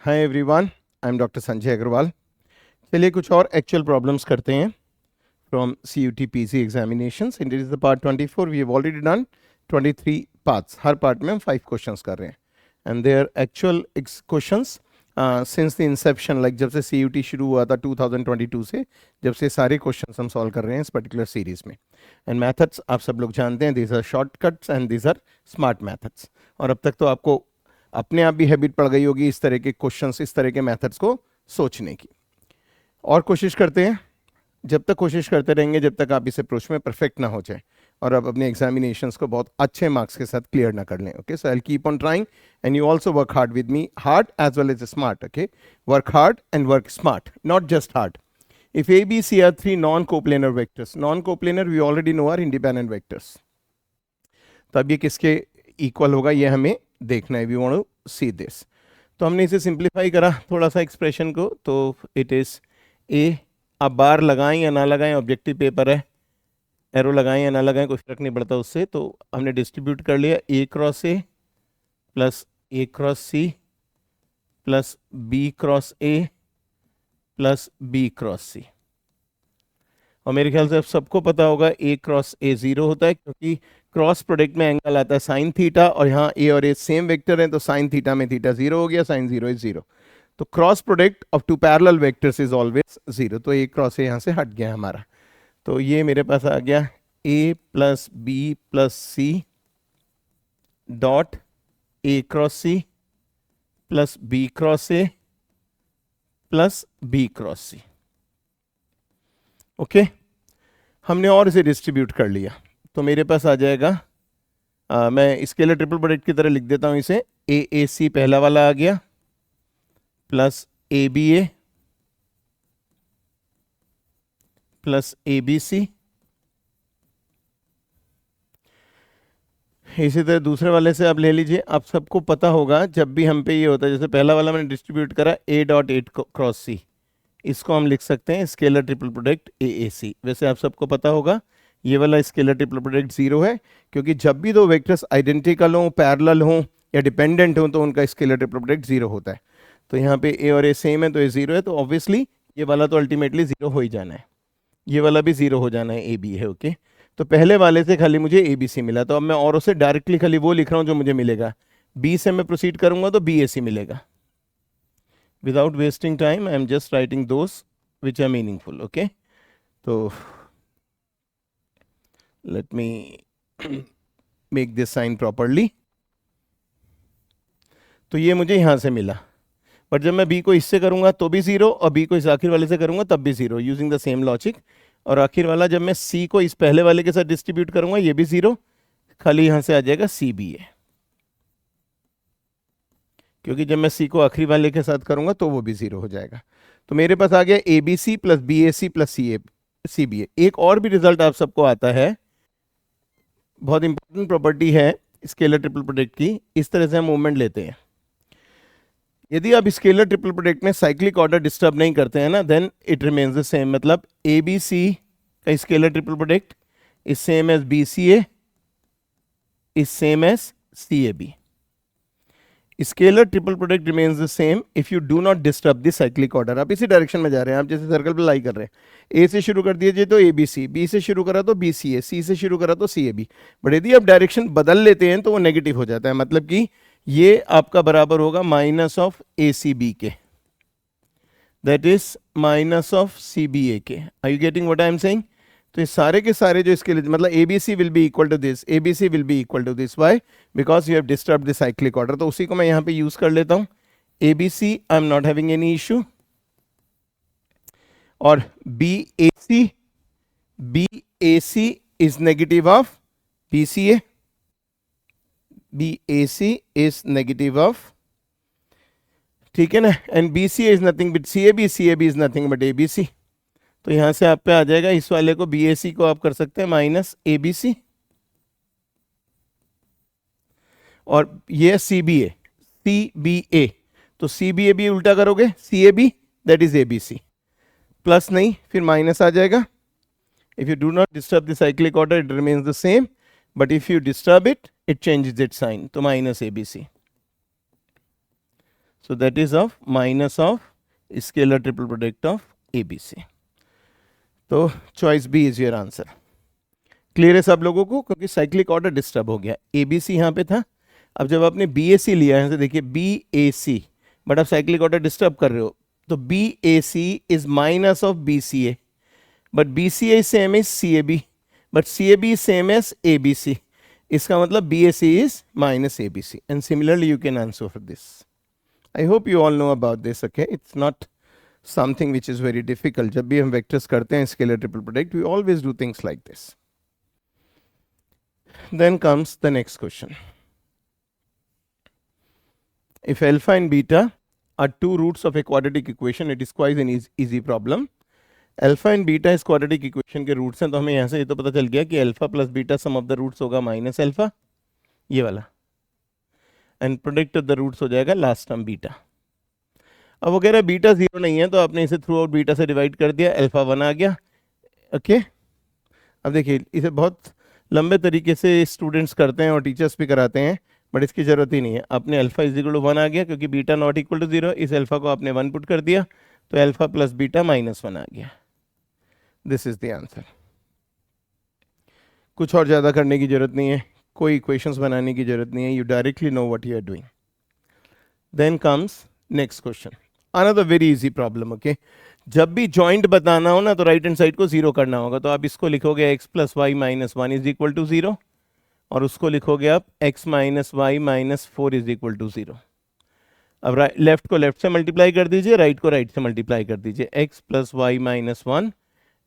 Hi everyone, I am doctor Sanjay Agarwal. चलिए कुछ और एक्चुअल प्रॉब्लम्स करते हैं from CUT PC examinations. And it is the part 24। We have already done 23 parts. हर part में हम 5 क्वेश्चंस कर रहे हैं and their actual questions since the inception, like जब से CUT शुरू हुआ था 2022 से, जब से सारे क्वेश्चंस हम सॉल्व कर रहे हैं इस पर्टिकुलर सीरीज में। एंड मेथड्स आप सब लोग जानते हैं, these are shortcuts and these are smart methods. और अब तक तो आपको अपने आप भी हैबिट पड़ गई होगी इस तरह के क्वेश्चंस, इस तरह के मेथड्स को सोचने की। और कोशिश करते हैं, जब तक कोशिश करते रहेंगे जब तक आप इस अप्रोच में परफेक्ट ना हो जाए और आप अपने एग्जामिनेशंस को बहुत अच्छे मार्क्स के साथ क्लियर ना कर लें। Okay, so I will keep on trying and you also work hard with me, hard as well as smart. Okay, work hard and work smart, not just hard. If A, B, C are three non-coplanar vectors, non-coplanar we already know are independent vectors. तब ये किसके equal होगा ये हमें देखना है। We want to see this. तो हमने इसे सिंप्लीफाई करा थोड़ा सा एक्सप्रेशन को, तो इट इज ए। अब बार लगाएं या ना लगाएं, ऑब्जेक्टिव पेपर है, एरो लगाएं या ना लगाएं कोई फर्क नहीं पड़ता उससे। तो हमने डिस्ट्रीब्यूट कर लिया A cross A plus A cross C plus B cross A plus B cross C। और मेरे ख्याल से अब सबको पता होगा A क्रॉस A 0 होता है, क्योंकि क्रॉस प्रोडक्ट में एंगल आता है साइन थीटा, और यहाँ A और A सेम वेक्टर हैं, तो साइन थीटा में थीटा 0 हो गया, साइन 0 इज 0। तो cross product of two parallel vectors is always 0। तो A क्रॉस A यहाँ से हट गया हमारा। तो ये मेरे पास आ गया A plus B plus C dot A cross C plus B cross A plus B cross C। Okay, हमने और इसे डिस्ट्रीब्यूट कर लिया, तो मेरे पास आ जाएगा, मैं स्केलर ट्रिपल प्रोडक्ट की तरह लिख देता हूं इसे। AAC पहला वाला आ गया प्लस ABA प्लस ABC। इसी तरह दूसरे वाले से आप ले लीजिए। आप सबको पता होगा जब भी हम पे ये होता है, जैसे पहला वाला मैंने डिस्ट्रीब्यूट करा A dot A cross C, इसको हम लिख सकते हैं स्केलर ट्रिपल प्रोडक्ट AAC। वैसे आप सबको पता होगा ये वाला स्केलर ट्रिपल प्रोडक्ट 0 है, क्योंकि जब भी दो वेक्टर्स आइडेंटिकल हों, पैरेलल हों या डिपेंडेंट हों, तो उनका स्केलर ट्रिपल प्रोडक्ट 0 होता है। तो यहाँ पे A और A सेम है, तो ये 0 है, तो ऑब्वियसली ये वाला तो अल्टीमेटली 0 हो ही जाना है, ये वाला भी 0 हो जाना है, AB है। ओके, तो पहले वाले से खाली मुझे ABC मिला, तो अब मैं और उसे डायरेक्टली खाली वो लिख रहा हूँ जो मुझे मिलेगा। B से मैं प्रोसीड करूंगा तो BAC मिलेगा। Without wasting time, I am just writing those which are meaningful. Okay, so let me make this sign properly. तो ये मुझे यहां से मिला, पर जब मैं B को इससे करूंगा तो भी 0, और B को इस आखिर वाले से करूंगा तब भी 0, यूजिंग द सेम लॉजिक। और आखिर वाला जब मैं C को इस पहले वाले के साथ डिस्ट्रीब्यूट करूंगा, ये भी 0, खाली यहां से आ जाएगा CBA, क्योंकि जब मैं C को आखिरी वाले के साथ करूंगा तो वो भी 0 हो जाएगा। तो मेरे पास आ गया ABC plus BAC plus CBA। एक और भी रिजल्ट आप सबको आता है, बहुत इंपॉर्टेंट प्रॉपर्टी है स्केलर ट्रिपल प्रोडक्ट की। इस तरह से हम मूवमेंट लेते हैं, यदि आप स्केलर ट्रिपल प्रोडक्ट में साइक्लिक ऑर्डर डिस्टर्ब नहीं करते हैं ना, then it remains the same. मतलब ABC का scalar triple product is same as BCA is same as CAB। Scalar triple product remains the same if you do not disturb the cyclic order. आप इसी direction में जा रहे हैं, आप जैसे सर्कल पे लाई कर रहे हैं। A से शुरू कर दीजिए तो ABC, B से शुरू करा तो BCA, C से शुरू करा तो CAB। बट यदि आप डायरेक्शन बदल लेते हैं तो वो नेगेटिव हो जाता है, मतलब कि ये आपका बराबर होगा माइनस ऑफ ACB के, that is minus of CBA के। Are you getting what I am saying? तो ये सारे के सारे जो इसके लिए, मतलब ABC will be equal to this, ABC will be equal to this. Why? Because you have disturb the cyclic order. तो उसी को मैं यहाँ पे यूज कर लेता हूँ। ABC I am not having any issue, और BAC is negative of BCA, BAC is negative of, ठीक है ना, and BCA is nothing but CAB, CAB is nothing but ABC। तो यहां से आप पे आ जाएगा, इस वाले को BAC को आप कर सकते हैं माइनस ABC, और ये CBA, तो CBA भी उल्टा करोगे CAB, that is ABC, plus नहीं फिर माइनस आ जाएगा। If you do not disturb the cyclic order it remains the same, but if you disturb it it changes it sign, तो minus ABC। So that is of minus of scalar triple product of ABC. तो choice B is your answer. Clear है सब लोगों को, क्योंकि cyclic order disturb हो गया. ABC यहाँ पे था, अब जब आपने BAC लिया है, देखिए BAC, बट आप साइक्लिक ऑर्डर डिस्टर्ब कर रहे हो, तो BAC is minus of BCA, but BCA is same as CAB, but CAB is same as ABC. इसका मतलब BAC is minus ABC, and similarly you can answer for this. I hope you all know about this. Okay, it's not something which is very difficult. जब भी हम vectors करते हैं scalar triple product, we always do things like this. Then comes the next question. If alpha and beta are two roots of a quadratic equation, it is quite an easy problem. Alpha and beta इस quadratic equation के roots हैं, तो हमें यहाँ से ये तो पता चल गया कि alpha plus beta sum of the roots होगा माइनस अल्फा, ये वाला, and product of the roots हो जाएगा लास्ट टर्म बीटा. अब वो कह रहा है बीटा जीरो नहीं है, तो आपने इसे थ्रू आउट बीटा से डिवाइड कर दिया, अल्फा 1 आ गया. ओके, अब देखिए इसे बहुत लंबे तरीके से स्टूडेंट्स करते हैं और टीचर्स भी कराते हैं, बट इसकी ज़रूरत ही नहीं है. आपने अल्फा इज इक्वल टू 1 आ गया, क्योंकि बीटा नॉट इक्वल टू 0, इस अल्फा को आपने 1 पुट कर दिया, तो अल्फा प्लस बीटा माइनस 1 आ गया. This is the answer. कुछ और ज़्यादा करने की जरूरत नहीं है, कोई इक्वेशंस बनाने की जरूरत नहीं है, you directly know what you are doing. Then comes next question, another very easy problem. Okay, जब भी जॉइंट बताना हो ना, तो राइट हैंड साइड को जीरो करना होगा, तो आप इसको लिखोगे x plus y minus 1 is equal to 0, और उसको लिखोगे आप x minus y minus 4 is equal to 0. अब लेफ्ट को लेफ्ट से मल्टीप्लाई कर दीजिए, राइट को राइट से मल्टीप्लाई कर दीजिए. x plus y minus 1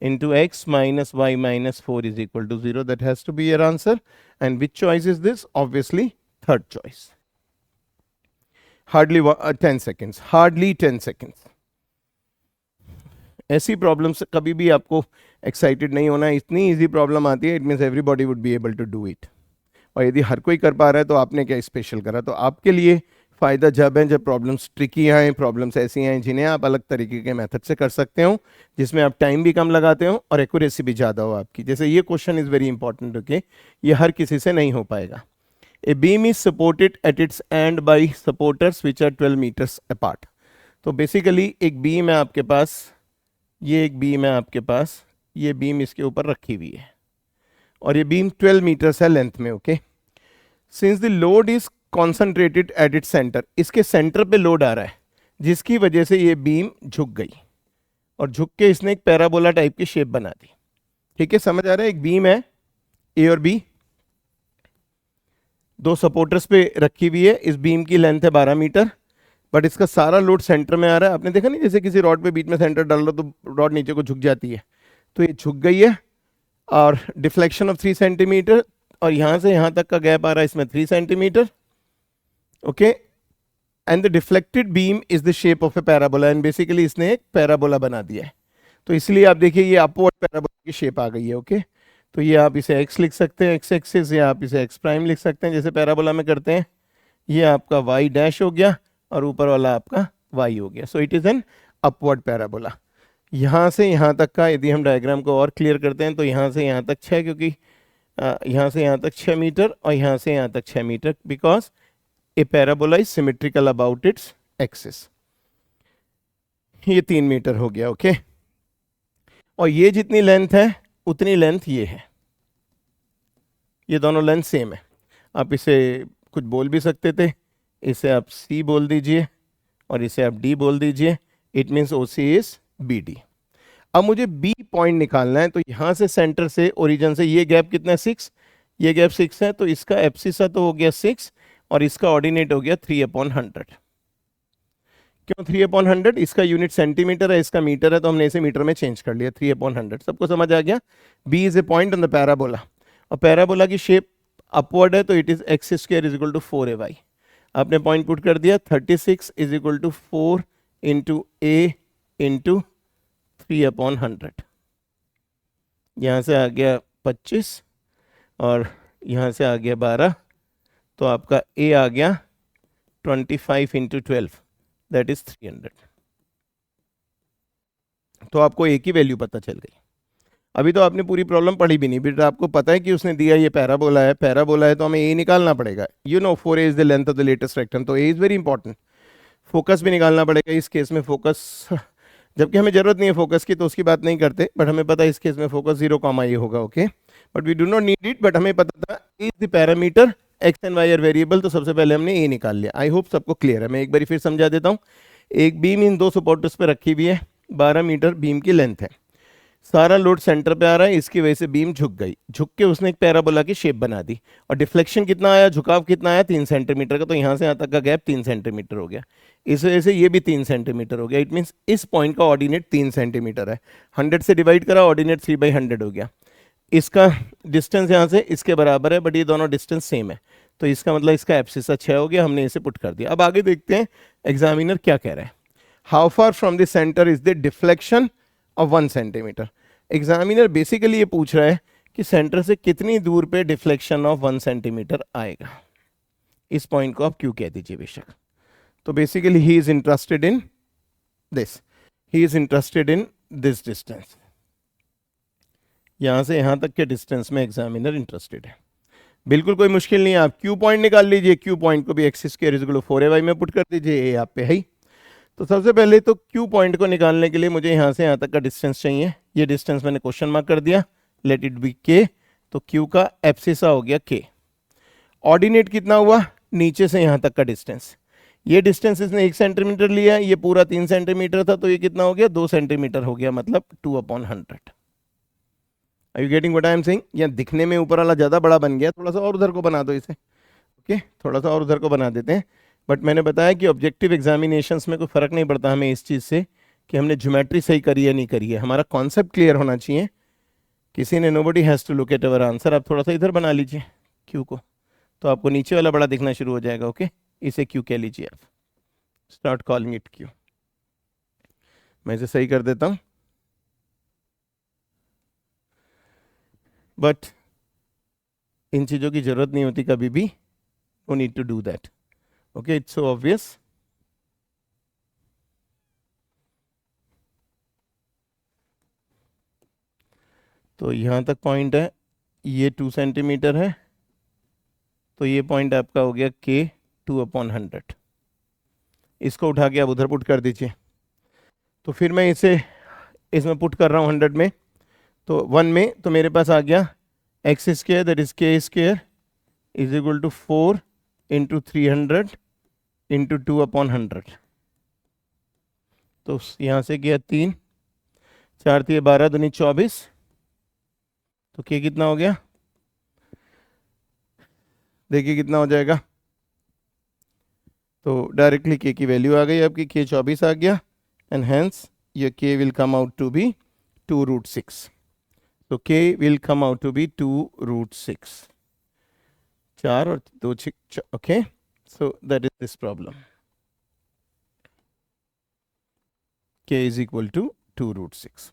into x minus y minus 4 is equal to 0. That has to be your answer. And which choice is this? Obviously, third choice. Hardly 10 seconds. Hardly 10 seconds. ऐसी problems कभी भी आपको excited नहीं होना. इतनी easy problem आती है, it means everybody would be able to do it. और यदि हर कोई कर पा रहा है, तो आपने क्या स्पेशल करा. तो आपके लिए फ़ायदा जब है जब प्रॉब्लम्स ट्रिकी आएँ, प्रॉब्लम्स ऐसी हैं जिन्हें आप अलग तरीके के मेथड से कर सकते हो, जिसमें आप टाइम भी कम लगाते हो और एक्यूरेसी भी ज़्यादा हो आपकी. जैसे ये question is very important. Okay, ये हर किसी से नहीं हो पाएगा. A beam is supported at its end by supporters which are 12 meters apart. तो बेसिकली एक बीम है आपके पास, ये एक बीम है आपके पास, ये बीम इसके ऊपर रखी हुई है, और ये बीम 12 मीटर्स है लेंथ में. Okay, since the load is concentrated at it centre, इसके सेंटर पे लोड आ रहा है, जिसकी वजह से ये बीम झुक गई, और झुक के इसने एक पैराबोला टाइप की शेप बना दी. ठीक है, समझ आ रहा है. एक बीम है ए और बी, दो सपोर्टर्स पे रखी हुई है. इस बीम की लेंथ है 12 मीटर, बट इसका सारा लोड सेंटर में आ रहा है. आपने देखा नहीं, जैसे किसी रॉड पे बीच में सेंटर डाल लो तो रॉड नीचे को झुक जाती है, तो ये झुक गई है. और डिफ्लेक्शन ऑफ 3 सेंटीमीटर, और यहाँ से यहाँ तक का गैप आ रहा है इसमें 3 centimetre. Okay, and the deflected beam is the shape of A parabola, and basically इसने एक पैराबोला बना दिया है. तो इसलिए आप देखिए ये अपवर्ड पैराबोला की शेप आ गई है. ओके, तो ये आप इसे x लिख सकते हैं, x एक्सिस, या आप इसे x प्राइम लिख सकते हैं जैसे पैराबोला में करते हैं. ये आपका y डैश हो गया, और ऊपर वाला आपका y हो गया. So it is an upward parabola. यहाँ से यहाँ तक का यदि हम डायग्राम को और क्लियर करते हैं, तो यहाँ से यहाँ तक 6, क्योंकि यहाँ से यहाँ तक 6 मीटर, और यहाँ से यहाँ तक 6 meter, because a parabola is symmetrical about its axis. ये 3 मीटर हो गया. ओके, और ये जितनी लेंथ है उतनी लेंथ ये है. ये दोनों लेंथ सेम है. आप इसे कुछ बोल भी सकते थे, इसे आप C बोल दीजिए और इसे आप D बोल दीजिए. It means OC is BD. अब मुझे B पॉइंट निकालना है, तो यहाँ से सेंटर से ओरिजिन से ये गैप कितना है 6, ये गैप 6 है, तो इसका एब्सिसा तो हो गया 6, और इसका ऑर्डिनेट हो गया 3/100. क्यों 3/100? इसका यूनिट सेंटीमीटर है, इसका मीटर है, तो हमने इसे मीटर में चेंज कर लिया. 3/100. सबको समझ आ गया. B is a point on the parabola, और पैराबोला की शेप अपवर्ड है, तो it is x square is equal to 4ay. आपने पॉइंट पुट कर दिया. 36 is equal to 4 into a into 3/100. यहाँ से आ गया 25, और यहाँ से आ गया 12, तो आपका a आ गया 25 इंटू 12, दैट इज 300. तो आपको a की वैल्यू पता चल गई. अभी तो आपने पूरी प्रॉब्लम पढ़ी भी नहीं, बट आपको पता है कि उसने दिया ये पैराबोला है, पैराबोला है, तो हमें a निकालना पड़ेगा. You know 4a is the length of the latus rectum, तो a is very important. Focus भी निकालना पड़ेगा इस केस में, फोकस जबकि हमें जरूरत नहीं है फोकस की तो उसकी बात नहीं करते, बट हमें पता है इस केस में फोकस 0, ये होगा, okay, but we do not need it, but हमें पता था is the parameter x and y are variable, तो सबसे पहले हमने ए निकाल लिया। आई होप सबको क्लियर है। मैं एक बार फिर समझा देता हूँ। एक बीम इन 2 सपोर्टर्स पे रखी हुई है, 12 मीटर बीम की लेंथ है, सारा लोड सेंटर पे आ रहा है, इसकी वजह से बीम झुक गई, झुक के उसने एक पैराबोला की शेप बना दी, और डिफ्लेक्शन कितना आया, झुकाव कितना आया, 3 सेंटीमीटर का, तो यहाँ से यहाँ तक का गैप 3 सेंटीमीटर हो गया, इस वजह से ये भी 3 सेंटीमीटर हो गया। इट मीन्स इस पॉइंट का ऑर्डिनेट 3 सेंटीमीटर है, 100 से डिवाइड करा, ऑर्डिनेट 3/100 हो गया। इसका डिस्टेंस यहाँ से इसके बराबर है, बट ये दोनों डिस्टेंस सेम है, तो इसका मतलब इसका एब्सिसा 6 हो गया, हमने इसे पुट कर दिया। अब आगे देखते हैं एग्जामिनर क्या कह रहा है। How far from the centre is the deflection of 1 centimetre. Examiner basically ये पूछ रहा है कि सेंटर से कितनी दूर पे डिफ्लेक्शन ऑफ 1 सेंटीमीटर आएगा। इस पॉइंट को आप क्यों कह दीजिए बेशक। तो basically he is interested in this, he is interested in this distance, यहां से यहां तक के डिस्टेंस में एग्जामिनर इंटरेस्टेड है। बिल्कुल कोई मुश्किल नहीं है, आप क्यू पॉइंट निकाल लीजिए, क्यू पॉइंट को भी X square is equal to 4ay में पुट कर दीजिए, ए आप पे है ही। तो सबसे पहले तो क्यू पॉइंट को निकालने के लिए मुझे यहाँ से यहाँ तक का डिस्टेंस चाहिए, ये डिस्टेंस मैंने क्वेश्चन मार्क कर दिया, लेट इट बी के, तो क्यू का एब्सिसा हो गया के। ऑर्डिनेट कितना हुआ, नीचे से यहाँ तक का डिस्टेंस, ये डिस्टेंस इसने 1 सेंटीमीटर लिया, ये पूरा 3 सेंटीमीटर था, तो ये कितना हो गया, 2 सेंटीमीटर हो गया, मतलब 2/100। Are you getting what I am saying. या दिखने में ऊपर वाला ज़्यादा बड़ा बन गया, थोड़ा सा और उधर को बना दो इसे, ओके, थोड़ा सा और उधर को बना देते हैं। बट मैंने बताया कि ऑब्जेक्टिव एग्जामिनेशंस में कोई फ़र्क नहीं पड़ता हमें इस चीज़ से कि हमने ज्योमेट्री सही करी है नहीं करी है, हमारा कॉन्सेप्ट क्लियर होना चाहिए। किसी ने nobody has to look at our answer. आप थोड़ा सा इधर बना लीजिए क्यू को, तो आपको नीचे वाला बड़ा दिखना शुरू हो जाएगा, ओके, इसे क्यू कह लीजिए आप, स्टार्ट कॉलिंग इट क्यू। मैं इसे सही कर देता हूँ, बट इन चीज़ों की ज़रूरत नहीं होती कभी भी, no need to do that, okay, it's so obvious. तो यहाँ तक पॉइंट है, ये 2 सेंटीमीटर है, तो ये पॉइंट आपका हो गया के 2/100। इसको उठा के आप उधर पुट कर दीजिए, तो फिर मैं इसे इसमें पुट कर रहा हूँ 100 में, तो 1 में, तो मेरे पास आ गया X square that is K square is equal to 4 into 300 into 2/100। तो यहाँ से गया 3, 4 3 12 दूनी 24, तो के कितना हो गया, देखिए कितना हो जाएगा। तो डायरेक्टली के की वैल्यू आ गई आपकी, के 24 आ गया, and hence your k will come out to be 2√6. So k will come out to be 2√6. 4 और 2 6, okay. So that is this problem. K is equal to 2√6.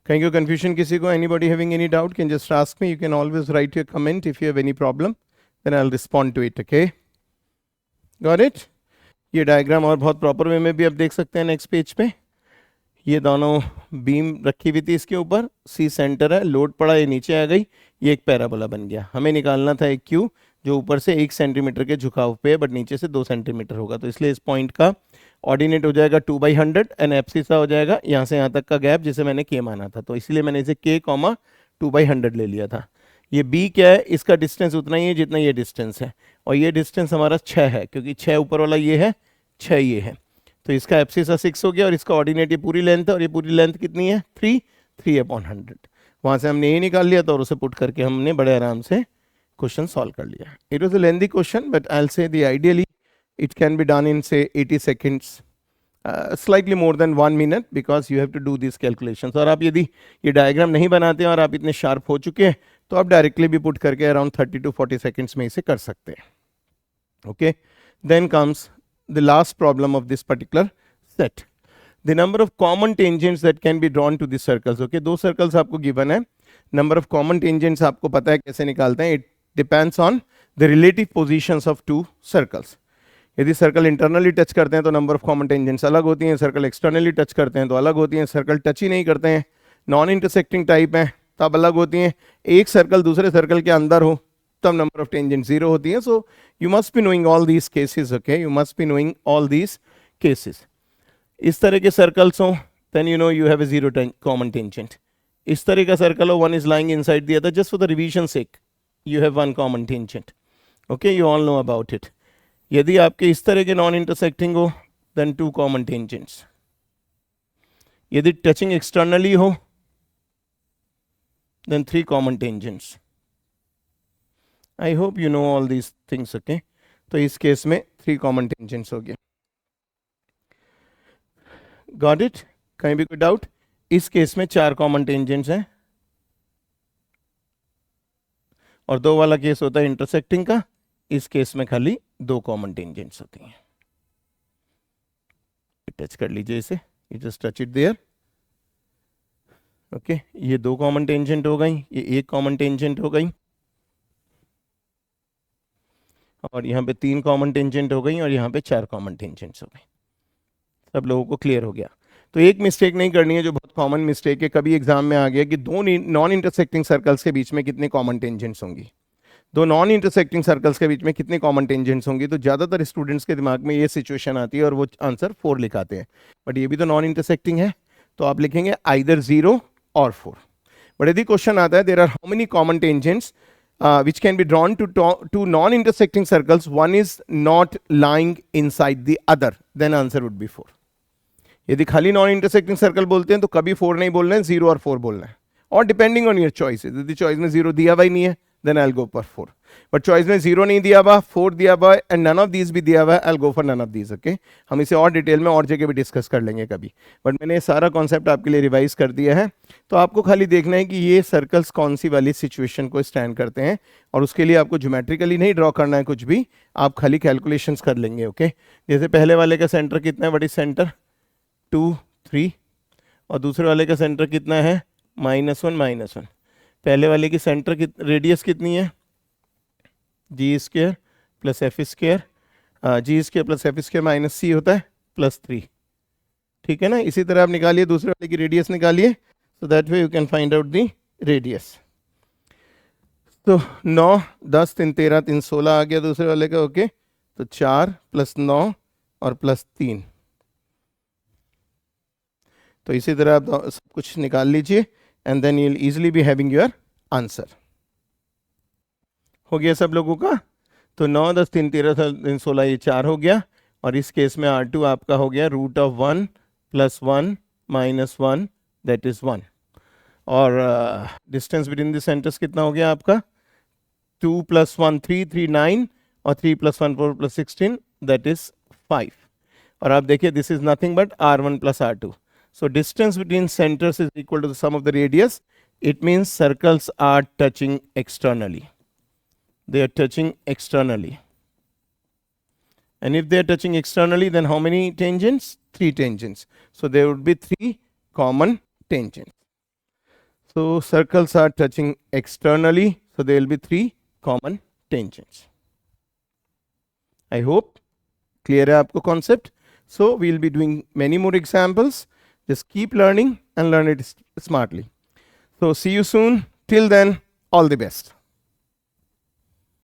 कहीं कोई confusion किसी को, anybody having any doubt can just ask me. You can always write your comment if you have any problem, then I'll respond to it, okay. Got it? ये diagram और बहुत proper way में भी आप देख सकते हैं नेक्स्ट पेज पे। ये दोनों बीम रखी हुई थी इसके ऊपर, सी सेंटर है, लोड पड़ा, ये नीचे आ गई, ये एक पैराबोला बन गया। हमें निकालना था एक क्यू जो ऊपर से 1 सेंटीमीटर के झुकाव पे है, बट नीचे से 2 सेंटीमीटर होगा, तो इसलिए इस पॉइंट का ऑर्डिनेट हो जाएगा 2/100 एंड एब्सिसा हो जाएगा यहाँ से यहाँ तक का गैप जिसे मैंने के माना था, तो इसलिए मैंने इसे के 2/100 ले लिया था। ये बी क्या है, इसका डिस्टेंस उतना ही है जितना ये डिस्टेंस है, और ये डिस्टेंस हमारा 6 है, क्योंकि 6 ऊपर वाला ये है, 6 ये है, तो इसका एब्सिसा 6 हो गया, और इसका ऑर्डिनेट ये पूरी लेंथ है, और ये पूरी लेंथ कितनी है 3/100। वहाँ से हमने ये निकाल लिया था और उसे पुट करके हमने बड़े आराम से क्वेश्चन सॉल्व कर लिया। It was a lengthy question, but I will say the ideally it can be done in say 80 seconds, slightly more than 1 minute, because you have to do this calculations. और आप यदि ये diagram नहीं बनाते हैं और आप इतने शार्प हो चुके हैं, तो आप डायरेक्टली भी पुट करके अराउंड 30 to 40 सेकेंड्स में इसे कर सकते हैं, okay. Then comes the last problem of this particular set, the number of common tangents that can be drawn to the circles, okay। 2 circles आपको given है, number of common tangents आपको पता है कैसे निकालते हैं, it depends on the relative positions of 2 circles। यदि circle internally touch करते हैं तो नंबर ऑफ कॉमन टेंजेंट्स अलग होती हैं, सर्कल एक्सटर्नली टच करते हैं तो अलग होती हैं, सर्कल टच ही नहीं करते हैं, नॉन इंटरसेक्टिंग टाइप हैं तब अलग होती हैं, एक सर्कल दूसरे सर्कल के अंदर हो तब number of tangents 0 होती है। So you must be knowing all these cases, okay, you must be knowing all these cases. इस तरह के सर्कल्स हो, then you know you have a zero common tangent. इस तरह का सर्कल हो, one is lying inside the other, just for the revision sake you have one common tangent. Okay, you all know about it. यदि आपके इस तरह के non intersecting हो, then two common tangents. यदि टचिंग एक्सटर्नली हो, then three common tangents. I hope you know all these things. Okay, तो इस केस में three common tangents हो गया. Got it? कहीं भी कोई डाउट? इस केस में चार कॉमन टेंजेंट्स हैं और दो वाला केस होता है इंटरसेक्टिंग का. इस केस में खाली दो कॉमन टेंजेंट्स होती हैं. टच कर लीजिए इसे, you just touch it there. Okay, ये दो कॉमन टेंजेंट हो गई, ये एक कॉमन टेंजेंट हो गई, और यहाँ पे तीन कॉमन टेंजेंट हो गई, और यहाँ पे चार कॉमन टेंजेंट्स हो गई. सब लोगों को क्लियर हो गया. तो एक मिस्टेक नहीं करनी है जो बहुत कॉमन मिस्टेक है, कभी एग्जाम में आ गया कि दो नॉन इंटरसेक्टिंग सर्कल्स के बीच में कितने कॉमन टेंजेंट्स होंगी, दो नॉन इंटरसेक्टिंग सर्कल्स के बीच में कितने कॉमन टेंजेंट्स होंगी. तो ज़्यादातर स्टूडेंट्स के दिमाग में ये सिचुएशन आती है और वो आंसर 4 लिखाते हैं. बट ये भी तो नॉन इंटरसेक्टिंग है, तो आप लिखेंगे आइदर 0 और 4. बट यदि क्वेश्चन आता है there are how many common tangents which can be drawn to two non-intersecting circles, one is not lying inside the other, then answer would be 4. यदि खाली नॉन इंटरसेक्टिंग सर्कल बोलते हैं तो कभी 4 नहीं बोलना है, 0 और 4 बोलना है. और डिपेंडिंग ऑन योर चॉइस, यदि चॉइस में 0 दिया हुआ ही नहीं है then I will go for 4. But choice में 0 नहीं दिया हुआ, 4 दिया हुआ एंड नन ऑफ दीज भी दिया हुआ है, I will go for none of these. Okay, हम इसे और डिटेल में और जगह भी डिस्कस कर लेंगे कभी. बट मैंने सारा कॉन्सेप्ट आपके लिए रिवाइज कर दिया है. तो आपको खाली देखना है कि ये सर्कल्स कौन सी वाली सिचुएशन को स्टैंड करते हैं, और उसके लिए आपको ज्योमेट्रिकली नहीं ड्रॉ करना है कुछ भी, आप खाली कैलकुलेशंस कर लेंगे. ओके, जैसे पहले वाले का सेंटर कितना है, व्हाट इज सेंटर, 2 3, और दूसरे वाले का सेंटर कितना है, -1 -1. पहले वाले की सेंटर रेडियस कितनी है, g² + f², g² + f² - c होता है +3. ठीक है ना. इसी तरह आप निकालिए दूसरे वाले की रेडियस निकालिए, so that way you can find out the radius. तो 9 10 3 13 3 16 आ गया दूसरे वाले का. ओके, तो 4 + 9 और +3. तो इसी तरह आप सब कुछ निकाल लीजिए and then you will easily be having your answer. हो गया सब लोगों का. तो 9 10 3 13 3 16 ये 4 हो गया, और इस केस में R2 आपका हो गया √1 + 1 - 1 दैट इज 1. और डिस्टेंस बिटवीन द सेंटर्स कितना हो गया आपका, 2 + 1 3 3 9, और 3 + 1 4 + 16 दैट इज 5. और आप देखिए this is nothing but R1 + R2. So distance between centers is equal to the sum of the radius. It means circles are touching externally. They are touching externally. And if they are touching externally, then how many tangents? 3 tangents. So there would be 3 common tangents. So circles are touching externally. So there will be 3 common tangents. I hope clear है आपको concept. So we will be doing many more examples. Just keep learning and learn it smartly. So see you soon. Till then, all the best.